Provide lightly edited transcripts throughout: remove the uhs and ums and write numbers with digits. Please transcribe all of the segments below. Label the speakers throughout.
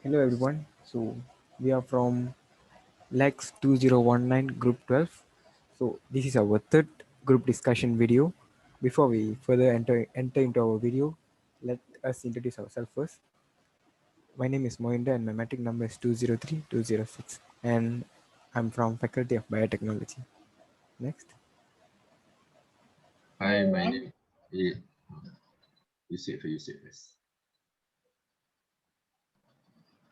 Speaker 1: Hello everyone. So we are from LAX2019 Group 12. So this is our third group discussion video. Before we further enter into our video, let us introduce ourselves first. My name is Mohinder and my matric number is 203206 and I'm from Faculty of Biotechnology. Next.
Speaker 2: Hi,
Speaker 3: Hi
Speaker 2: my
Speaker 3: everyone.
Speaker 2: name is Yusuf.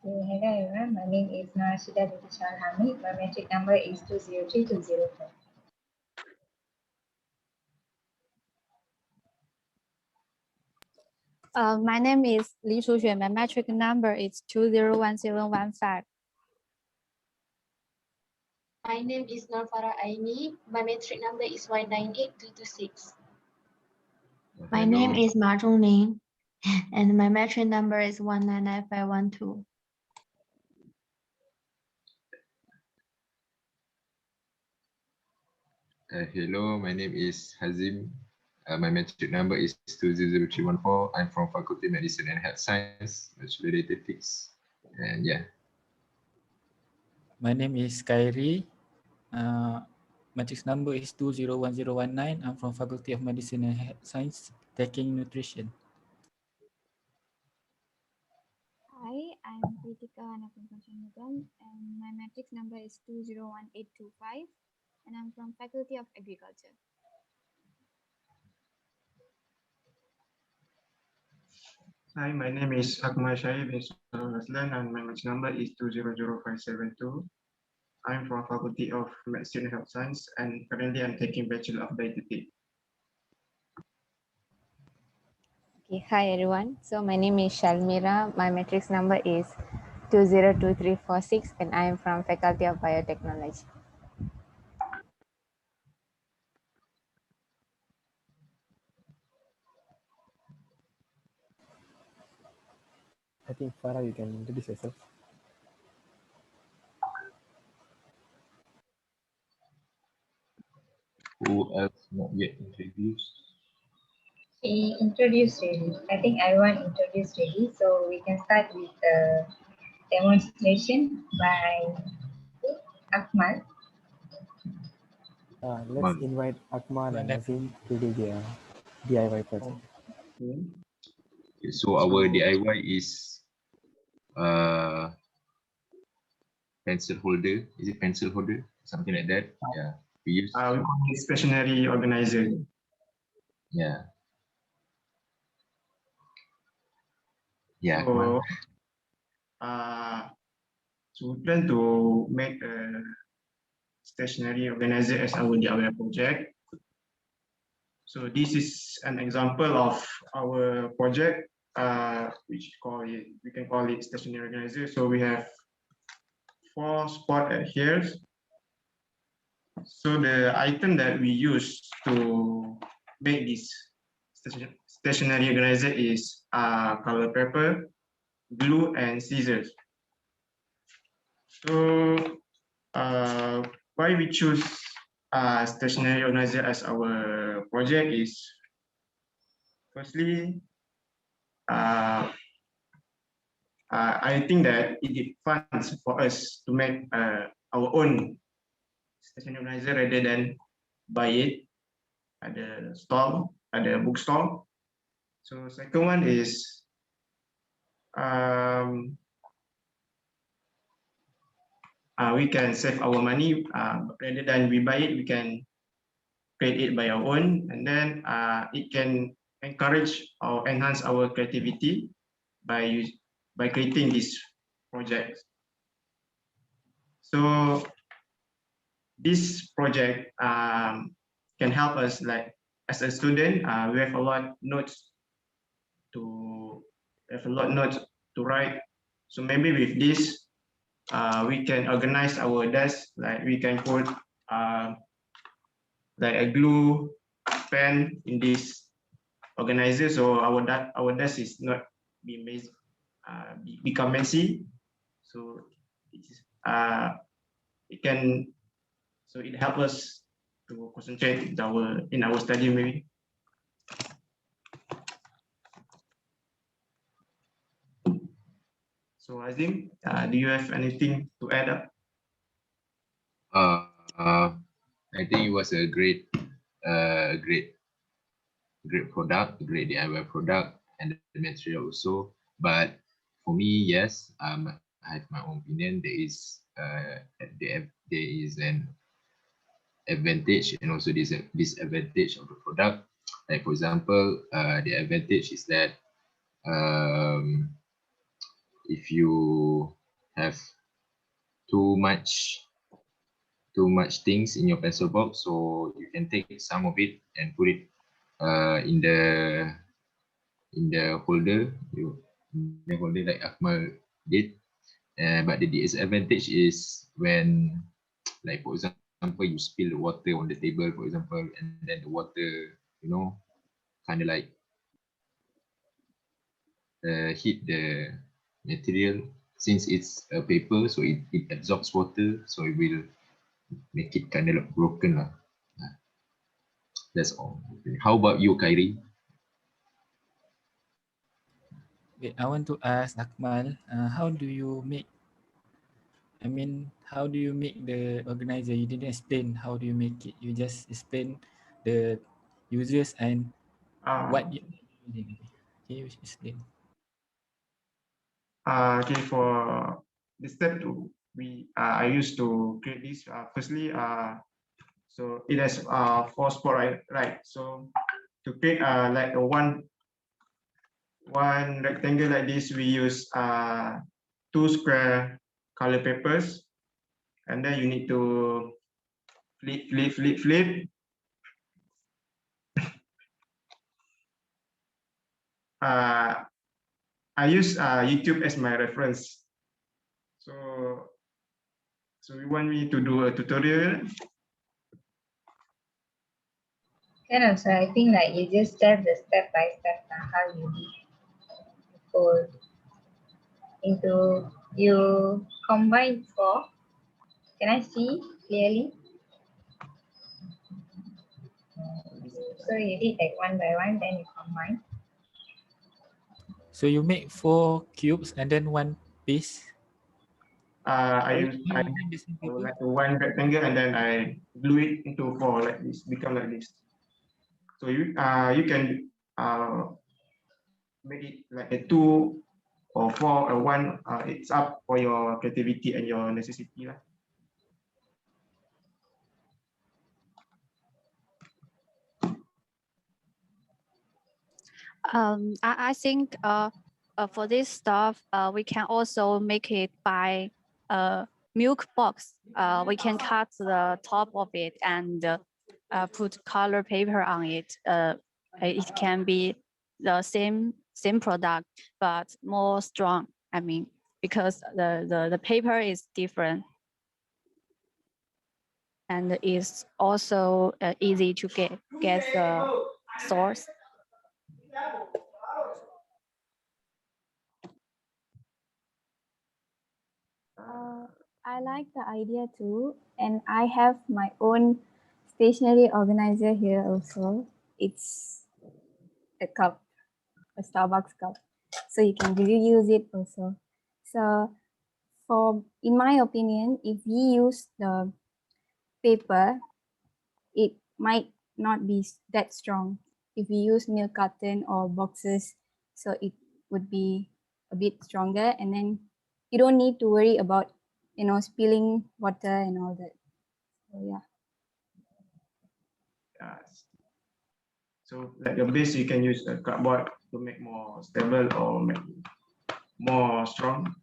Speaker 3: Hello everyone. My name is Narashida Bidishal Hamid. My metric number is 203204.
Speaker 4: My name is Li Shuxue. My metric number is 201715.
Speaker 5: My name is Nurfara Aini. My metric number is 198226.
Speaker 6: My name is Ma Zhongning, and my metric number is 199512.
Speaker 2: Hello, my name is Hazim. My metric number is 200314. I'm from Faculty of Medicine and Health Science, Bachelor Ethics. And yeah.
Speaker 7: My name is Kairi. Matrix number is 201019. I'm from Faculty of Medicine and Health Science, taking nutrition.
Speaker 4: Hi, I'm Kritika Anakumpachanugan, and my matrix number is 201825, and I'm from Faculty of Agriculture.
Speaker 8: Hi, my name is Akmal Shahid bin Aslan and my match number is 200572. I'm from Faculty of Medicine and Health Science and currently I'm taking Bachelor of Dietetics.
Speaker 9: Okay, hi everyone. So my name is Shalmira. My matrix number is 202346 and I am from Faculty of Biotechnology.
Speaker 1: I think Farah, you can introduce yourself.
Speaker 2: Who else not yet introduced?
Speaker 3: She introduced already. I think everyone introduced already. So we can start with the demonstration by Akmal.
Speaker 1: Let's invite Akmal and Nazim to do their DIY project.
Speaker 2: Okay, so our DIY is pencil holder. Is it pencil holder? Something like that. Yeah. We use
Speaker 8: We call it stationary organizer.
Speaker 2: Yeah. Yeah.
Speaker 8: So, so we plan to make a stationary organizer as our DIY project. So this is an example of our project, which we can call it stationary organizer. So we have 4 spots here. So the item that we use to make this stationary organizer is color paper, glue, and scissors. So why we choose stationary organizer as our project is, firstly, I think that it is fun for us to make our own stationary organizer rather than buy it at the stall, at the bookstore. So second one is we can save our money rather than we buy it. We can create it by our own, and then it can encourage or enhance our creativity by creating this project. So this project can help us, like as a student, we have a lot notes to write. So maybe with this, we can organize our desk. Like we can put like a glue pen in this organizer, so our desk is not become messy. So it helps us to concentrate in our study maybe. So Azim, do you have anything to add up?
Speaker 2: I think it was a great, great product, a great DIY product, and the material also. But for me, yes, I have my own opinion. There is an advantage and also disadvantage of the product. Like for example, the advantage is that if you have too much things in your pencil box, so you can take some of it and put it in the holder, like Akmal did. But the disadvantage is when, like for example, you spill the water on the table, for example, and then the water, kind of like hit the material. Since it's a paper, so it absorbs water, so it will make it kind of like broken lah. That's all. How about you, Khairi?
Speaker 7: Okay, I want to ask Akmal, how do you make the organizer? You didn't explain how do you make it. You just explain the users and what you using. Can you explain?
Speaker 8: Okay, for the step two, I used to create this. Firstly, so it has 4 spot, right? So to create like a one rectangle like this, we use 2 square color papers, and then you need to flip. I use YouTube as my reference. So you want me to do a tutorial?
Speaker 3: Kind of, so I think like you just tell the step by step how you go into, you combine 4. Can I see clearly? So you did like one by one, then you combine.
Speaker 7: So you make 4 cubes and then one piece.
Speaker 8: I like one rectangle, and then I glue it into 4 like this, become like this. So you can make it like a 2 or 4 or 1. It's up for your creativity and your necessity lah.
Speaker 10: I think for this stuff, we can also make it by milk box. We can cut the top of it and put color paper on it. It can be the same product, but more strong. I mean, because the paper is different. And it's also easy to get the source.
Speaker 4: I like the idea too, and I have my own stationery organizer here also. It's a cup, a Starbucks cup, so you can reuse it also. So in my opinion, if we use the paper, it might not be that strong. If we use milk carton or boxes, so it would be a bit stronger, and then you don't need to worry about spilling water and all that. So yeah.
Speaker 8: So like your base, you can use a cardboard to make more stable or make more strong.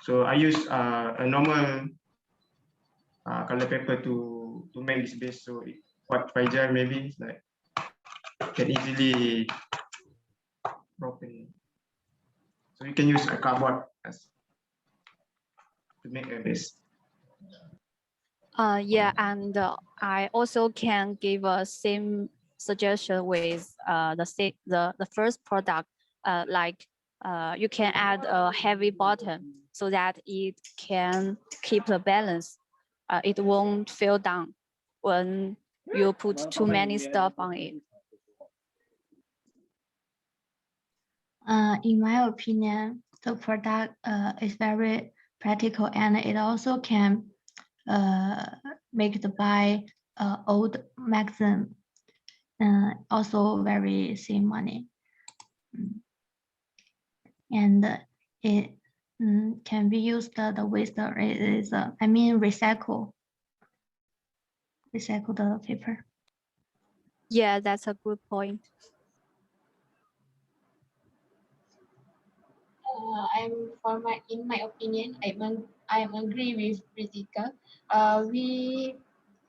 Speaker 8: So I use a normal color paper to make this base, so it quite fragile, maybe like can easily broken. So you can use a cardboard as to make a base.
Speaker 10: Yeah, and I also can give a same suggestion with the first product. Like you can add a heavy bottom so that it can keep the balance. It won't fall down when you put too many stuff on it.
Speaker 6: In my opinion, the product is very practical, and it also can make the buy old magazine also very save money. And it can be used the waste is I mean recycle the paper.
Speaker 10: Yeah, that's a good point.
Speaker 5: In my opinion, I agree with Pritika. We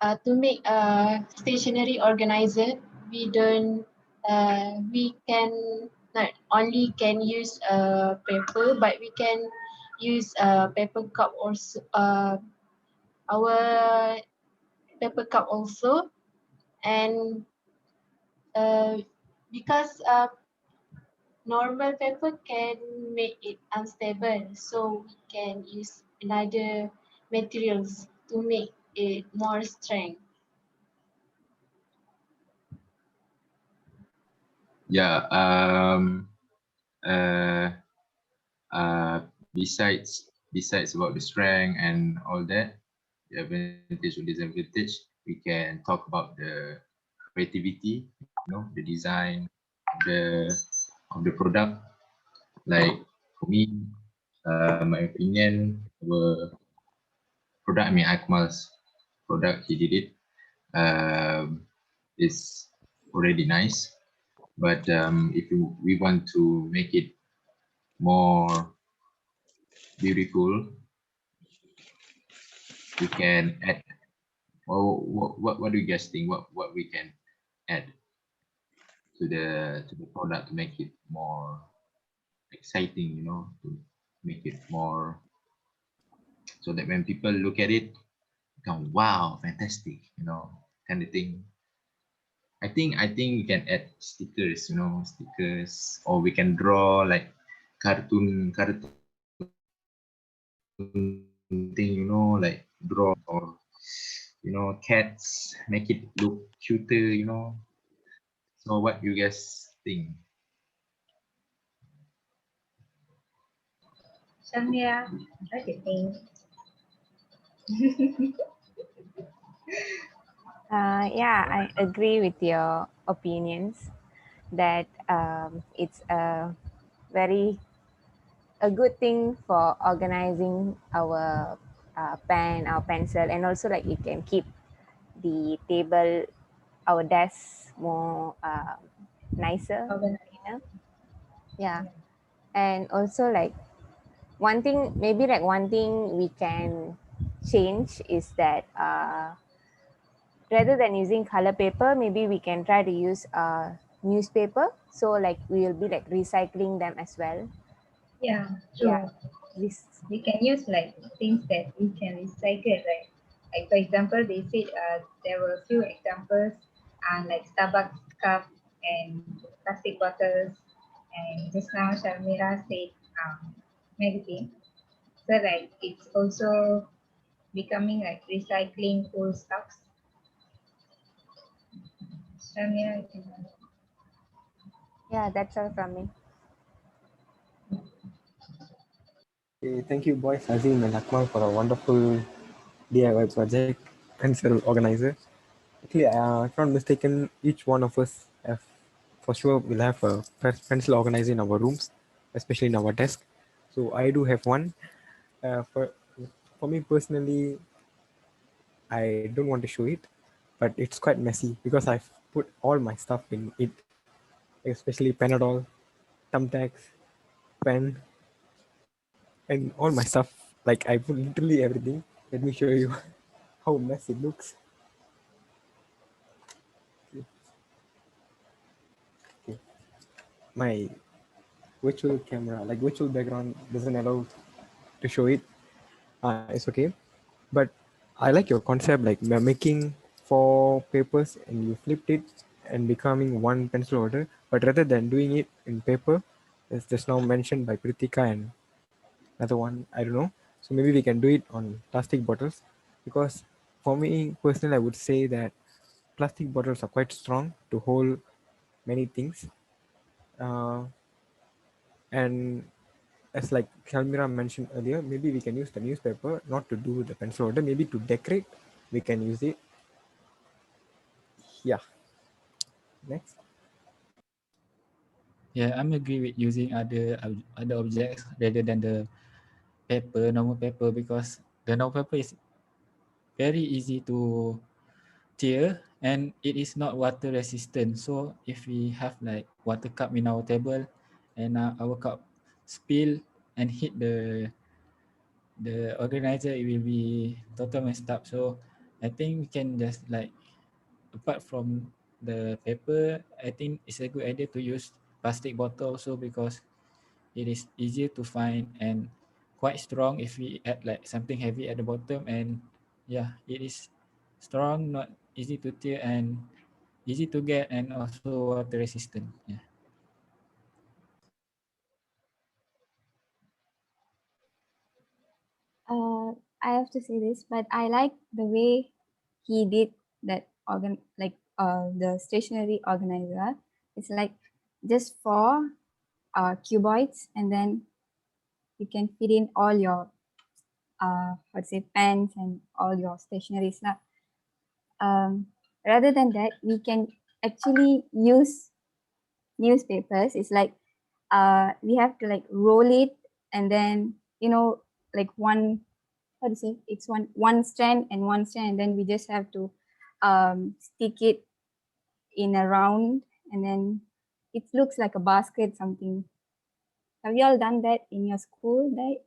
Speaker 5: to make a stationery organizer, we can not only can use paper, but we can use paper cup also. Our paper cup also, and because normal paper can make it unstable, so we can use another materials to make it more strength.
Speaker 2: Yeah. Uh, besides about the strength and all that, the advantage or disadvantage, we can talk about the creativity, the design of the product. Like for me, my opinion, our product, I mean Akmal's product, he did it, is already nice. But if we want to make it more beautiful, we can add. Well, what do you guys think? What we can add to the product to make it more exciting? To make it more so that when people look at it, come, wow, fantastic, kind of thing. I think we can add stickers, stickers, or we can draw like cartoon thing, like draw or cats, make it look cuter. So what you guys think?
Speaker 3: Shamia, what do you think?
Speaker 9: Yeah, I agree with your opinions that it's a good thing for organizing our pen, our pencil, and also like it can keep the table, our desk more nicer, cleaner. Yeah, and also like one thing we can change is that rather than using color paper, maybe we can try to use newspaper. So like we will be like recycling them as well.
Speaker 3: Yeah,
Speaker 9: Yeah,
Speaker 3: true.
Speaker 9: this.
Speaker 3: We can use like things that we can recycle, right? Like for example, they said there were a few examples, like Starbucks cup and plastic bottles, and just now Sharmira said magazine. So like it's also becoming like recycling old stuffs. Sharmira, you can.
Speaker 9: Yeah, that's all from me.
Speaker 1: Okay, thank you, boys, Azim and Akmal, for a wonderful DIY project pencil organizer. Actually, if I'm not mistaken, each one of us have, for sure, will have a pencil organizer in our rooms, especially in our desk. So I do have one. For me personally, I don't want to show it, but it's quite messy because I've put all my stuff in it, especially Panadol, thumbtacks, pen, and all my stuff. Like I put literally everything. Let me show you how messy it looks. Okay. My virtual camera, like virtual background, doesn't allow to show it. It's okay, but I like your concept, like we're making four papers and you flipped it and becoming one pencil holder. But rather than doing it in paper, as just now mentioned by Pritika and another one, I don't know. So maybe we can do it on plastic bottles, because for me personally, I would say that plastic bottles are quite strong to hold many things, uh, and as like Kalmira mentioned earlier, maybe we can use the newspaper not to do the pencil holder, maybe to decorate, we can use it. Yeah. Next.
Speaker 7: Yeah, I'm agree with using other objects rather than the normal paper, because the normal paper is very easy to tear and it is not water resistant. So if we have like water cup in our table and our cup spill and hit the organizer, it will be total messed up. So I think we can just like, apart from the paper, I think it's a good idea to use plastic bottle also, because it is easier to find and quite strong if we add like something heavy at the bottom. And yeah, it is strong, not easy to tear, and easy to get, and also water resistant. Yeah.
Speaker 4: I have to say this, but I like the way he did that the stationary organizer. It's like just four cuboids, and then you can fit in all your pens and all your stationaries. Rather than that, we can actually use newspapers. It's like we have to like roll it, and then like one, how to say, it's one strand and one strand, and then we just have to stick it in a round, and then it looks like a basket something. Have you all done that in your school days?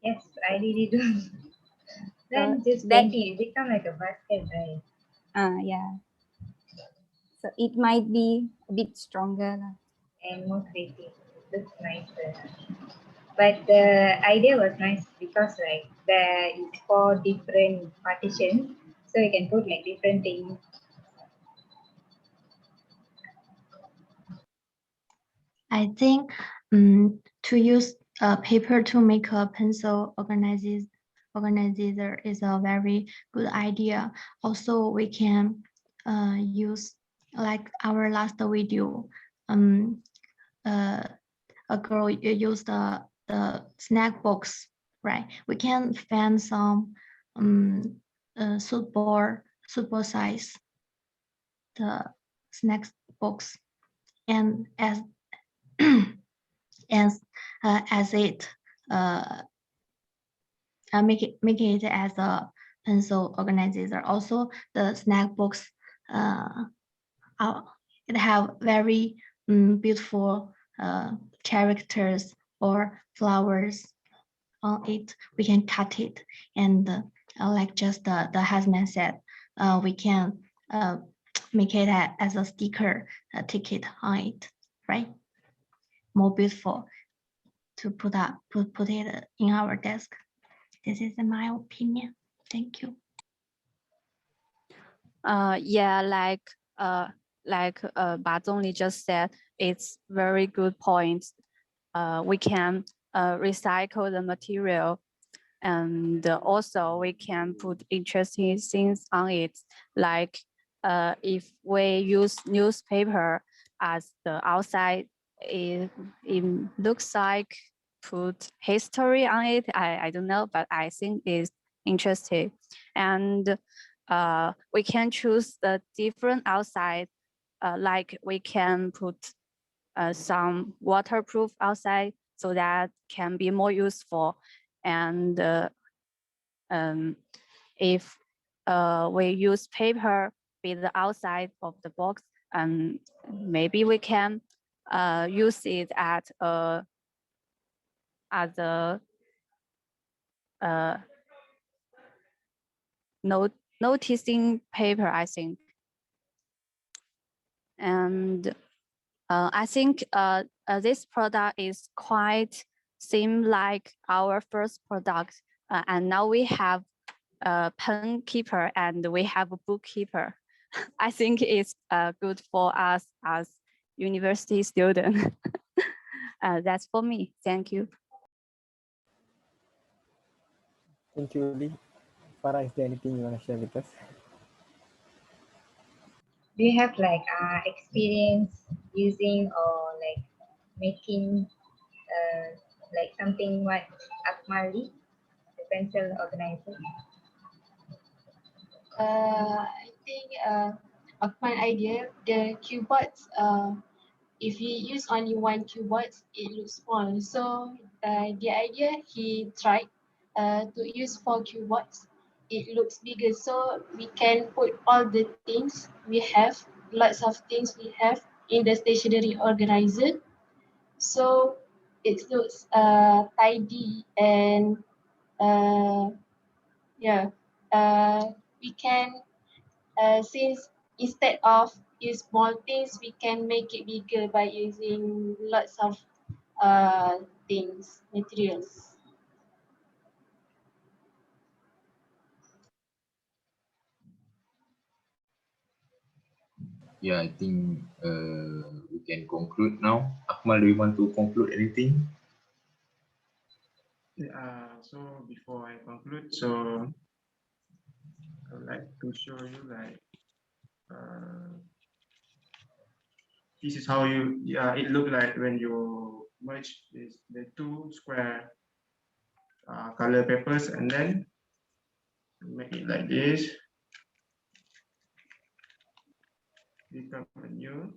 Speaker 3: Yes, I really do. Then just
Speaker 4: that
Speaker 3: paint it, become like a basket, right?
Speaker 4: yeah, so it might be a bit stronger lah.
Speaker 3: And more creative. Looks nicer. But the idea was nice because like there is 4 different partitions, so you can put like different things.
Speaker 6: I think to use paper to make a pencil organizer is a very good idea. Also, we can use, like our last video, a girl used the snack box, right? We can find some super size the snack box, and as it make it as a pencil organizer. Also, the snack box it have very beautiful characters or flowers on it. We can cut it, and like just the husband said, we can make it as a sticker ticket on it, right? More beautiful to put it in our desk. This is my opinion. Thank you.
Speaker 10: Yeah, Ba Zhongli just said, it's very good point. We can recycle the material, and also we can put interesting things on it, like if we use newspaper as the outside, it looks like put history on it. I don't know, but I think it's interesting. And we can choose the different outside, like we can put some waterproof outside so that can be more useful. And if we use paper with the outside of the box, and maybe we can use it as a noticing paper, I think. And I think this product is quite same like our first product, and now we have a pen keeper and we have a bookkeeper. I think it's good for us as university students. That's for me. Thank you.
Speaker 1: Thank you, Lee. Farah, is there anything you want to share with us?
Speaker 3: do you have like experience using or like making like something what Akmali, the pencil organizer?
Speaker 5: I think of my idea, the keyboards, if you use only one keyboard, it looks small. So the idea he tried to use 4 keyboards, it looks bigger. So we can put all the things we have, lots of things we have in the stationery organizer. So it looks tidy and uh, yeah, we can since instead of use small things, we can make it bigger by using lots of things, materials.
Speaker 2: Yeah, I think we can conclude now. Akmal, do you want to conclude anything?
Speaker 8: So before I conclude, so I would like to show you like this is how it look like when you merge the two square color papers and then make it like this, become a new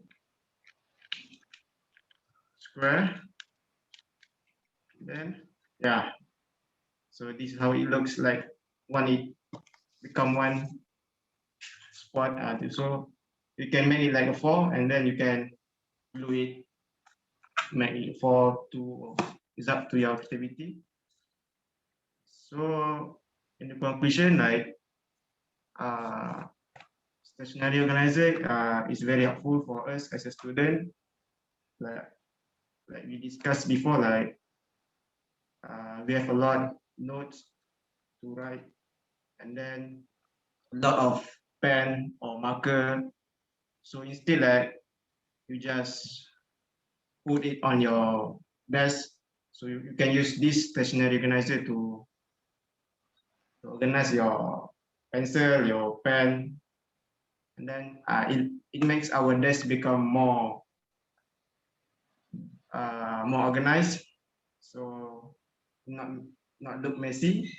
Speaker 8: square. Then yeah, so this is how it looks like when it become one spot. So you can make it like a 4 and then you can glue it, make it 4 to, it's up to your activity. So in the conclusion, like stationery organizer is very helpful for us as a student. Like we discussed before, like we have a lot notes to write, and then a lot of pen or marker. So instead, like you just put it on your desk. So you can use this stationery organizer to organize your pencil, your pen, and then it makes our desk become more organized, so not not look messy.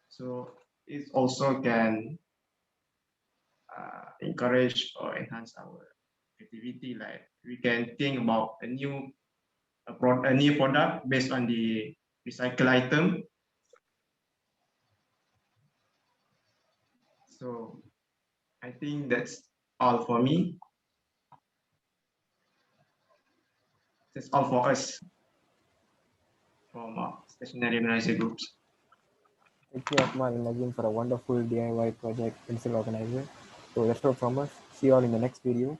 Speaker 8: So it also can encourage or enhance our creativity. Like we can think about a new product based on the recycle item. So I think that's all for me. That's all for us from stationary organizer groups.
Speaker 1: Thank you, Akmal and Nagin, for a wonderful DIY project pencil organizer. So that's all from us. See you all in the next video.